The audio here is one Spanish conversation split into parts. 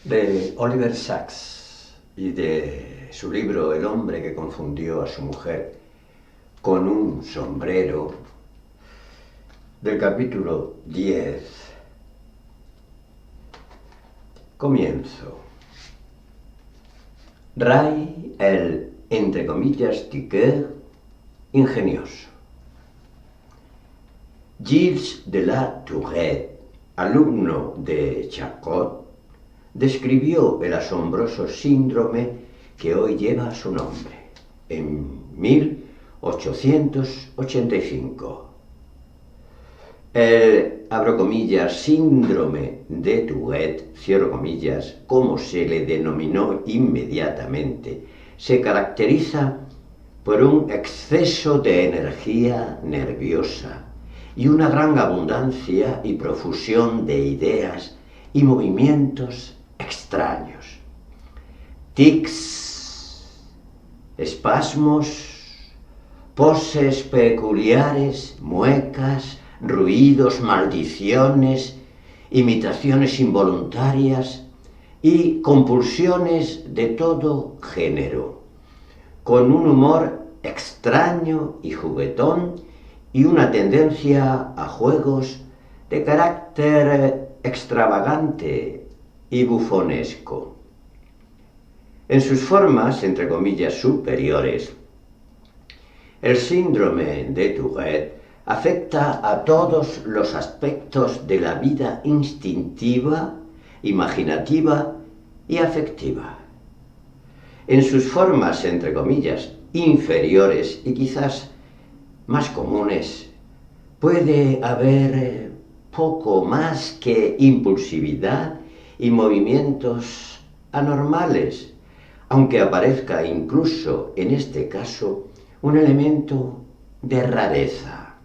de Oliver Sacks y de su libro El hombre que confundió a su mujer con un sombrero, del capítulo 10. Comienzo. Ray, el, entre comillas, tiqueur, ingenioso. Gilles de la Tourette, alumno de Charcot, describió el asombroso síndrome que hoy lleva su nombre, en 1885. El, abro comillas, síndrome de Tourette, cierro comillas, como se le denominó inmediatamente, se caracteriza por un exceso de energía nerviosa y una gran abundancia y profusión de ideas y movimientos extraños. Tics, espasmos, poses peculiares, muecas, ruidos, maldiciones, imitaciones involuntarias y compulsiones de todo género, con un humor extraño y juguetón y una tendencia a juegos de carácter extravagante y bufonesco. En sus formas, entre comillas, superiores, el síndrome de Tourette afecta a todos los aspectos de la vida instintiva, imaginativa y afectiva. En sus formas, entre comillas, inferiores y quizás más comunes, puede haber poco más que impulsividad y movimientos anormales, aunque aparezca incluso en este caso un elemento de rareza.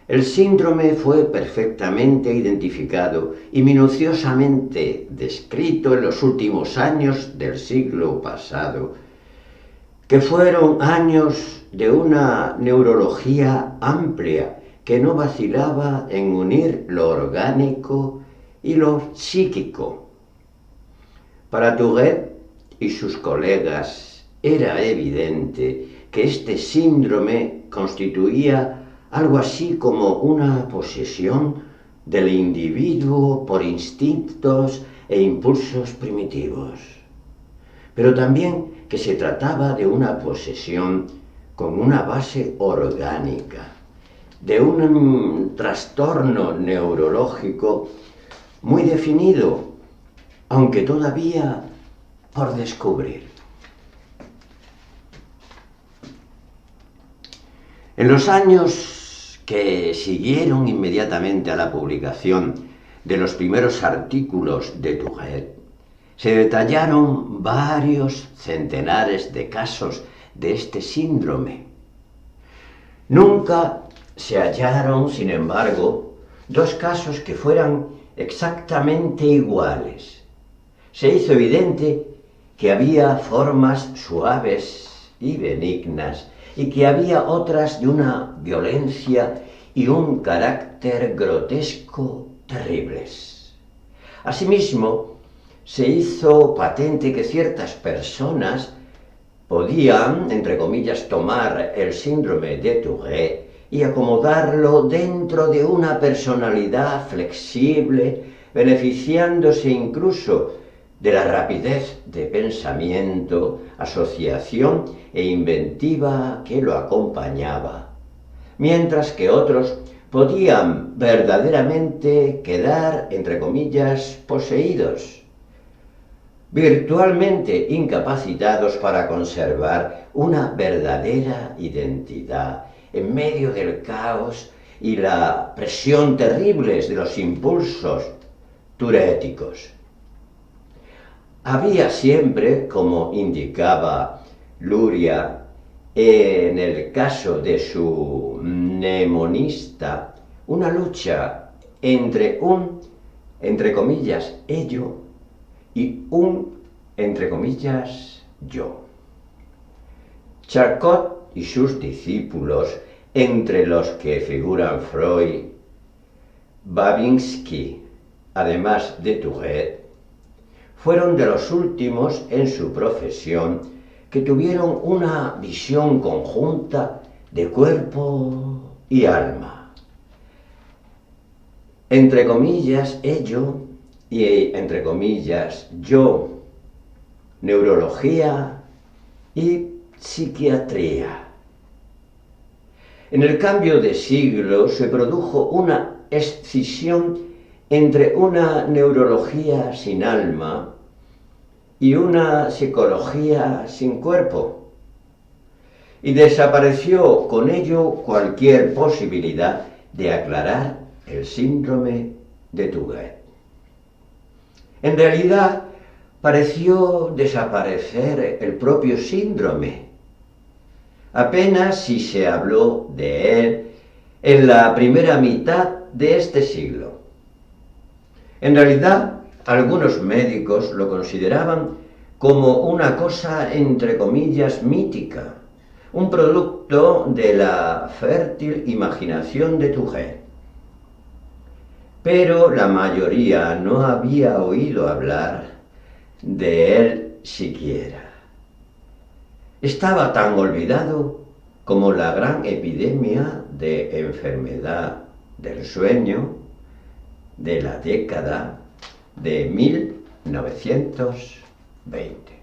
El síndrome fue perfectamente identificado y minuciosamente descrito en los últimos años del siglo pasado, que fueron años de una neurología amplia que no vacilaba en unir lo orgánico y lo psíquico. Para Tourette y sus colegas era evidente que este síndrome constituía algo así como una posesión del individuo por instintos e impulsos primitivos, pero también que se trataba de una posesión con una base orgánica, de un trastorno neurológico muy definido, aunque todavía por descubrir. En los años que siguieron inmediatamente a la publicación de los primeros artículos de Tourette, se detallaron varios centenares de casos de este síndrome. Nunca se hallaron, sin embargo, dos casos que fueran exactamente iguales. Se hizo evidente que había formas suaves y benignas y que había otras de una violencia y un carácter grotesco terribles. Asimismo, se hizo patente que ciertas personas podían, entre comillas, tomar el síndrome de Tourette y acomodarlo dentro de una personalidad flexible, beneficiándose incluso de la rapidez de pensamiento, asociación e inventiva que lo acompañaba, mientras que otros podían verdaderamente quedar, entre comillas, poseídos, virtualmente incapacitados para conservar una verdadera identidad en medio del caos y la presión terribles de los impulsos touréticos. Había siempre, como indicaba Luria en el caso de su mnemonista, una lucha entre un, entre comillas, ello y un, entre comillas, yo. Charcot y sus discípulos, entre los que figuran Freud, Babinski, además de Tourette, fueron de los últimos en su profesión que tuvieron una visión conjunta de cuerpo y alma. Entre comillas, ello y entre comillas, yo, neurología y psiquiatría. En el cambio de siglo se produjo una escisión entre una neurología sin alma y una psicología sin cuerpo, y desapareció con ello cualquier posibilidad de aclarar el síndrome de Tourette. En realidad, pareció desaparecer el propio síndrome. Apenas si se habló de él en la primera mitad de este siglo. En realidad, algunos médicos lo consideraban como una cosa entre comillas mítica, un producto de la fértil imaginación de Tourette. Pero la mayoría no había oído hablar de él siquiera. Estaba tan olvidado como la gran epidemia de enfermedad del sueño de la década de 1920.